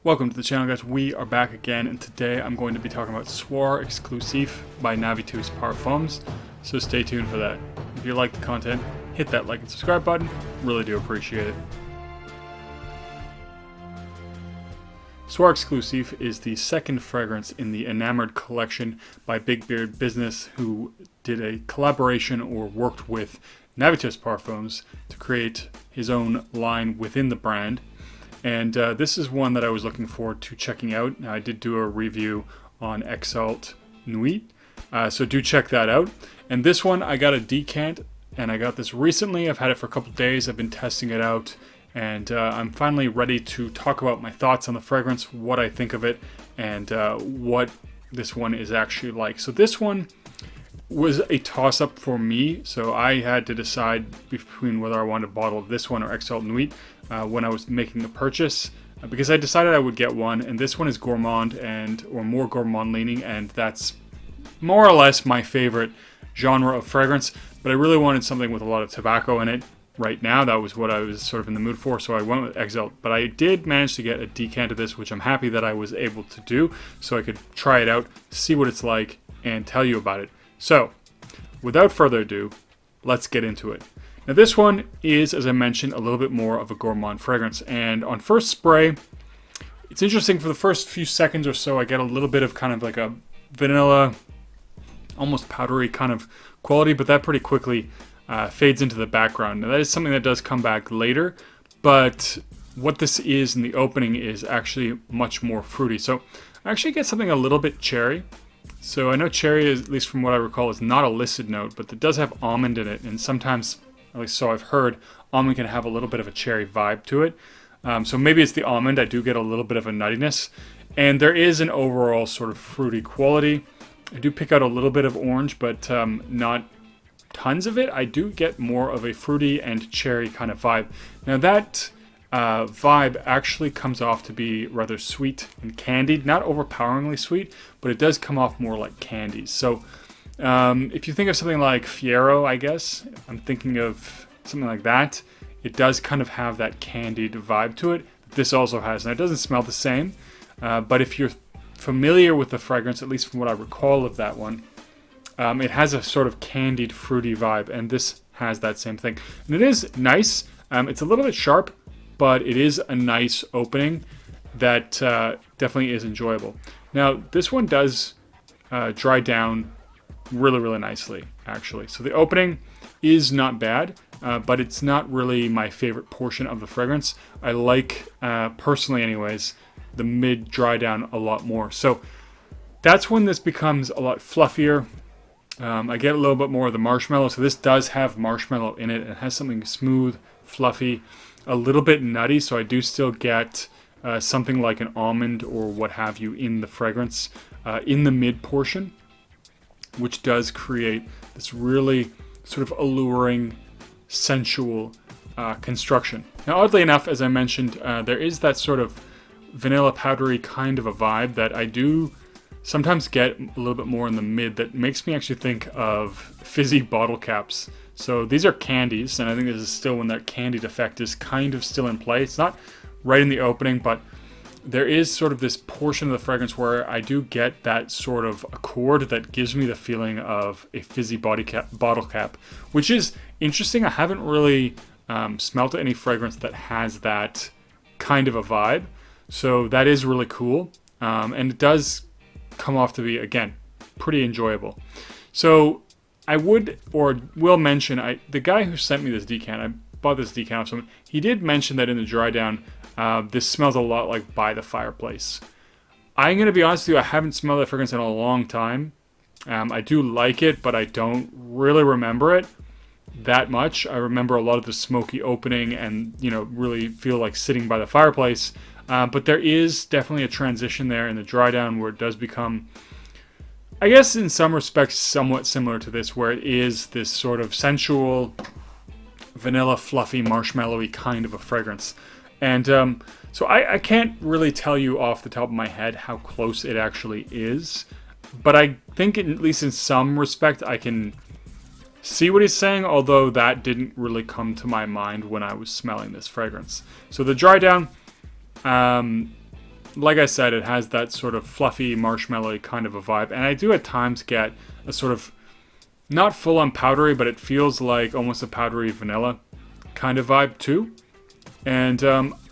Welcome to the channel, guys. We are back again, and today I'm going to be talking about Soir Exclusif by Navitus Parfums, so stay tuned for that. If you like the content, hit that like and subscribe button. Really do appreciate it. Soir Exclusif is the second fragrance in the Enamored collection by Big Beard Business, who did a collaboration or worked with Navitus Parfums to create his own line within the brand. And this is one that I was looking forward to checking out. Now, I did do a review on Exalt Nuit, so do check that out. And this one, I got a decant, and I got this recently. I've had it for a couple days. I've been testing it out, and I'm finally ready to talk about my thoughts on the fragrance, what I think of it, and what this one is actually like. So this one was a toss-up for me, so I had to decide between whether I wanted a bottle of this one or Exalt Nuit when I was making the purchase, because I decided I would get one, and this one is gourmand or more gourmand leaning, and that's more or less my favorite genre of fragrance, but I really wanted something with a lot of tobacco in it right now. That was what I was sort of in the mood for, so I went with Exalt. But I did manage to get a decant of this, which I'm happy that I was able to do, so I could try it out, see what it's like, and tell you about it. So, without further ado, let's get into it. Now this one is, as I mentioned, a little bit more of a gourmand fragrance, and on first spray, it's interesting. For the first few seconds or so, I get a little bit of kind of like a vanilla, almost powdery kind of quality, but that pretty quickly fades into the background. Now that is something that does come back later, but what this is in the opening is actually much more fruity. So I actually get something a little bit cherry. So I know cherry, is, at least from what I recall, is not a listed note, but it does have almond in it, and sometimes, at least so I've heard, almond can have a little bit of a cherry vibe to it. So maybe it's the almond. I do get a little bit of a nuttiness, and there is an overall sort of fruity quality. I do pick out a little bit of orange, but not tons of it. I do get more of a fruity and cherry kind of vibe. Now that vibe actually comes off to be rather sweet and candied, not overpoweringly sweet, but it does come off more like candies. So if you think of something like Fiero, I guess, I'm thinking of something like that, it does kind of have that candied vibe to it. This also has. Now it doesn't smell the same, but if you're familiar with the fragrance, at least from what I recall of that one, it has a sort of candied fruity vibe, and this has that same thing. And it is nice. It's a little bit sharp, but it is a nice opening that definitely is enjoyable. Now, this one does dry down really, really nicely, actually. So the opening is not bad, but it's not really my favorite portion of the fragrance. I like, personally anyways, the mid dry down a lot more. So that's when this becomes a lot fluffier. I get a little bit more of the marshmallow. So this does have marshmallow in it. It has something smooth, fluffy, a little bit nutty, so I do still get something like an almond or what have you in the fragrance in the mid portion, which does create this really sort of alluring, sensual construction. Now, oddly enough, as I mentioned, there is that sort of vanilla powdery kind of a vibe that I do sometimes get a little bit more in the mid that makes me actually think of fizzy bottle caps. So these are candies, and I think this is still when that candied effect is kind of still in play. It's not right in the opening, but there is sort of this portion of the fragrance where I do get that sort of accord that gives me the feeling of a fizzy bottle cap, which is interesting. I haven't really smelt any fragrance that has that kind of a vibe, so that is really cool, and it does come off to be, again, pretty enjoyable. So I would or will mention, the guy who sent me this decant, I bought this decant off someone, he did mention that in the dry down, this smells a lot like By the Fireplace. I'm going to be honest with you, I haven't smelled that fragrance in a long time. I do like it, but I don't really remember it that much. I remember a lot of the smoky opening and, you know, really feel like sitting by the fireplace. But there is definitely a transition there in the dry down where it does become, I guess in some respects, somewhat similar to this, where it is this sort of sensual, vanilla, fluffy, marshmallowy kind of a fragrance. And so I can't really tell you off the top of my head how close it actually is, but I think at least in some respect I can see what he's saying, although that didn't really come to my mind when I was smelling this fragrance. So the dry down, like I said, it has that sort of fluffy, marshmallowy kind of a vibe. And I do at times get a sort of, not full on powdery, but it feels like almost a powdery vanilla kind of vibe too. And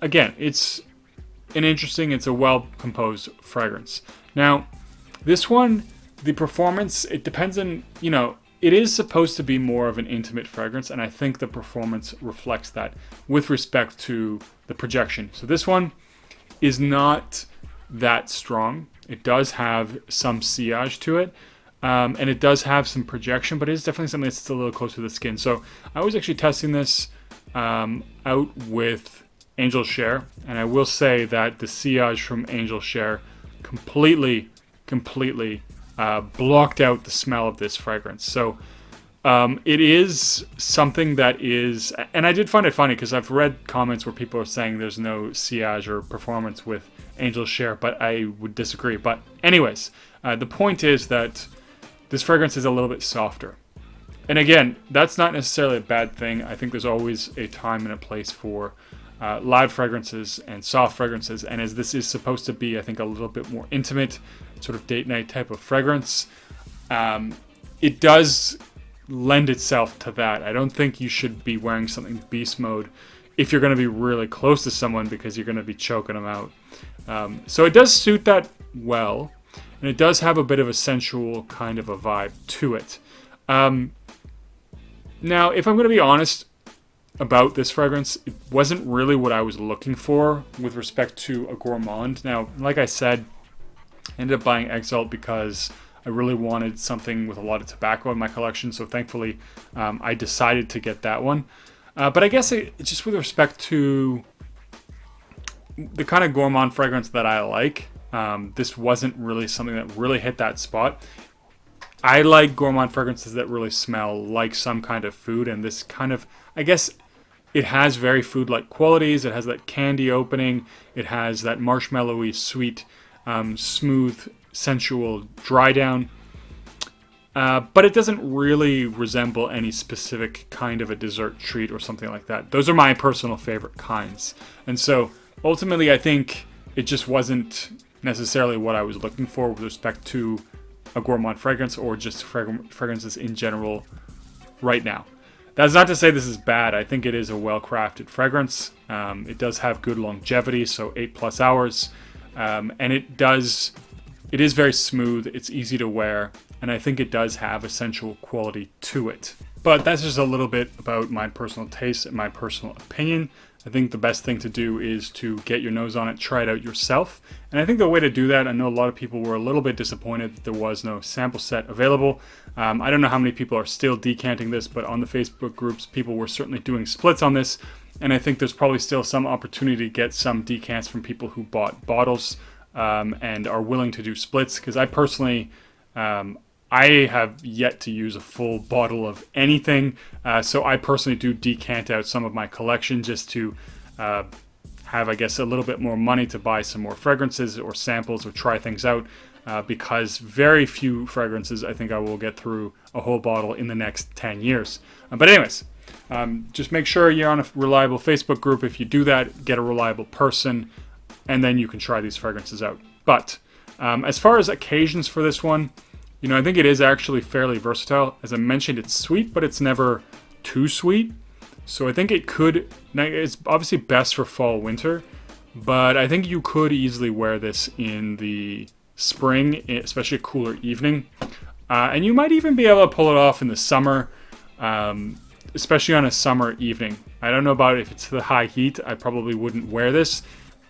again, it's it's a well-composed fragrance. Now, this one, the performance, it depends on, it is supposed to be more of an intimate fragrance, and I think the performance reflects that with respect to the projection. So this one is not that strong. It does have some sillage to it, and it does have some projection, but it is definitely something that's still a little closer to the skin. So I was actually testing this out with Angel Share, and I will say that the sillage from Angel Share completely blocked out the smell of this fragrance. So it is something that is, and I did find it funny because I've read comments where people are saying there's no sillage or performance with Angel Share, but I would disagree. But anyways, the point is that this fragrance is a little bit softer. And again, that's not necessarily a bad thing. I think there's always a time and a place for loud fragrances and soft fragrances. And as this is supposed to be, I think, a little bit more intimate, sort of date night type of fragrance, it does lend itself to that. I don't think you should be wearing something beast mode if you're going to be really close to someone, because you're going to be choking them out. So it does suit that well, and it does have a bit of a sensual kind of a vibe to it. Now, if I'm going to be honest about this fragrance, it wasn't really what I was looking for with respect to a gourmand. Now, like I said, I ended up buying Exalt because I really wanted something with a lot of tobacco in my collection, so thankfully I decided to get that one. But I guess just with respect to the kind of gourmand fragrance that I like, this wasn't really something that really hit that spot. I like gourmand fragrances that really smell like some kind of food, and this kind of, I guess, it has very food-like qualities. It has that candy opening. It has that marshmallowy, sweet, smooth, sensual dry down. But it doesn't really resemble any specific kind of a dessert treat or something like that. Those are my personal favorite kinds. And so, ultimately, I think it just wasn't necessarily what I was looking for with respect to a gourmand fragrance or just fragrances in general right now. That's not to say this is bad. I think it is a well-crafted fragrance. It does have good longevity, so 8+ hours. And it is very smooth. It's easy to wear. And I think it does have a sensual quality to it. But that's just a little bit about my personal taste and my personal opinion. I think the best thing to do is to get your nose on it, try it out yourself. And I think the way to do that, I know a lot of people were a little bit disappointed that there was no sample set available. I don't know how many people are still decanting this, but on the Facebook groups, people were certainly doing splits on this. And I think there's probably still some opportunity to get some decants from people who bought bottles and are willing to do splits. Because I personally, I have yet to use a full bottle of anything, so I personally do decant out some of my collection just to have, I guess, a little bit more money to buy some more fragrances or samples or try things out, because very few fragrances I think I will get through a whole bottle in the next 10 years. But anyways, just make sure you're on a reliable Facebook group. If you do that, get a reliable person, and then you can try these fragrances out. But as far as occasions for this one, I think it is actually fairly versatile. As I mentioned, it's sweet, but it's never too sweet. So I think it's obviously best for fall, winter, but I think you could easily wear this in the spring, especially a cooler evening. And you might even be able to pull it off in the summer, especially on a summer evening. I don't know about if it's the high heat. I probably wouldn't wear this,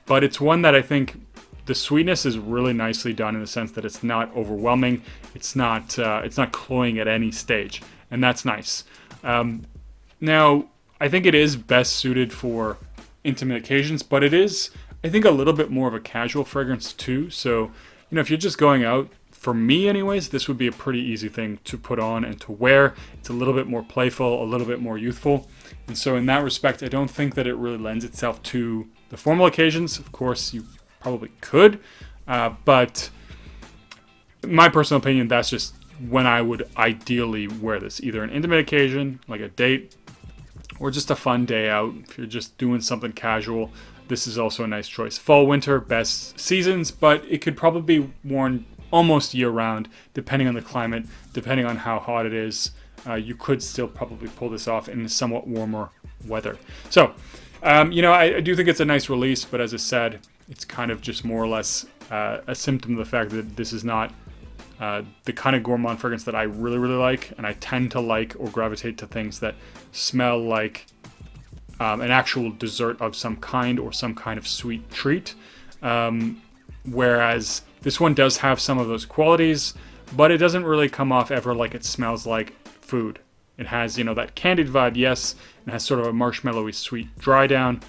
but it's one that I think the sweetness is really nicely done in the sense that it's not overwhelming. It's not cloying at any stage, and that's nice. Now, I think it is best suited for intimate occasions, but it is, I think, a little bit more of a casual fragrance too. So, if you're just going out, for me anyways, this would be a pretty easy thing to put on and to wear. It's a little bit more playful, a little bit more youthful. And so in that respect, I don't think that it really lends itself to the formal occasions. Of course, you probably could, but in my personal opinion, that's just when I would ideally wear this, either an intimate occasion, like a date, or just a fun day out. If you're just doing something casual, this is also a nice choice. Fall, winter, best seasons, but it could probably be worn almost year-round, depending on the climate, depending on how hot it is. You could still probably pull this off in somewhat warmer weather. So, I do think it's a nice release, but as I said, it's kind of just more or less a symptom of the fact that this is not the kind of gourmand fragrance that I really, really like, and I tend to like or gravitate to things that smell like an actual dessert of some kind or some kind of sweet treat. Whereas this one does have some of those qualities, but it doesn't really come off ever like it smells like food. It has, that candied vibe, yes, and has sort of a marshmallowy sweet dry down,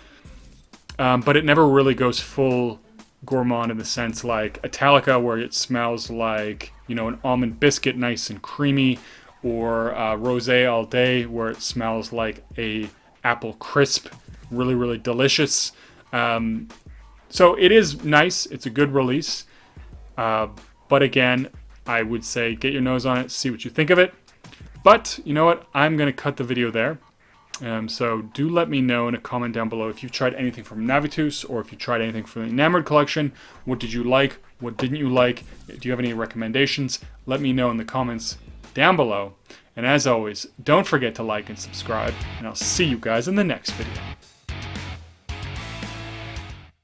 but it never really goes full gourmand in the sense like Italica, where it smells like, an almond biscuit, nice and creamy, or Rosé All Day, where it smells like a apple crisp, really, really delicious. So it is nice. It's a good release. But again, I would say get your nose on it, see what you think of it. But you know what? I'm going to cut the video there. So do let me know in a comment down below if you've tried anything from Navitus or if you tried anything from the Enamored collection. What did you like? What didn't you like? Do you have any recommendations? Let me know in the comments down below. And as always, don't forget to like and subscribe, and I'll see you guys in the next video.